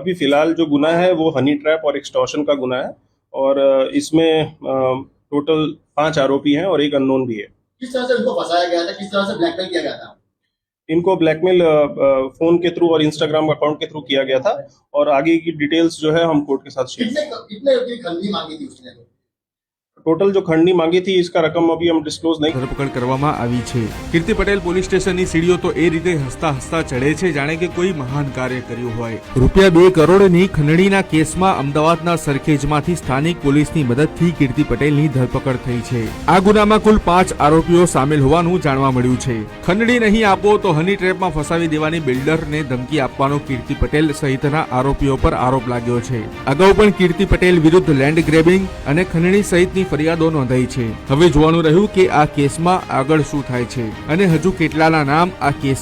अभी फिलहाल जो गुना है वो हनी ट्रैप और एक्सटॉर्शन का गुना है और इसमें टोटल 5 आरोपी हैं और एक अननोन भी है। किस तरह से इनको फंसाया गया था, किस तरह से ब्लैकमेल किया गया था? इनको ब्लैकमेल फोन के थ्रू और इंस्टाग्राम अकाउंट के थ्रू किया गया था और आगे की डिटेल्स जो है हम कोर्ट के साथ शेयर कितने की खंडनी मांगी थी उसने? टोटल जो खंडनी मांगी थी इसका रकम अभी हम डिस्क्लोज नहीं। ધરપકડ કરવામાં આવી છે। કીર્તિ પટેલ પોલીસ સ્ટેશનની સીડીઓ તો એ રીતે હસતા હસતા ચડે છે જાણે કે કોઈ મહાન કાર્ય કર્યું હોય। રૂપિયા 2 કરોડની ખંડણીના કેસમાં અમદાવાદના સરખેજમાંથી સ્થાનિક પોલીસની મદદથી કીર્તિ પટેલની ધરપકડ થઈ છે। આ ગુનામાં કુલ 5 આરોપીઓ સામેલ હોવાનું જાણવા મળ્યું છે। ખંડણી નહીં આપો તો હની ટ્રેપમાં ફસાવી દેવાની બિલ્ડરને ધમકી આપવાનો કીર્તિ પટેલ સહિતના આરોપીઓ પર આરોપ લાગ્યો છે। અગાઉ પણ કીર્તિ પટેલ વિરુદ્ધ લેન્ડ ગ્રેબિંગ અને ખંડણી સહિતની ફરિયાદો નોંધાઈ છે। હવે જોવાનું રહ્યું કે આ કેસમાં આગળ શું થાય છે અને હજુ કેટલાના નામ આ કેસ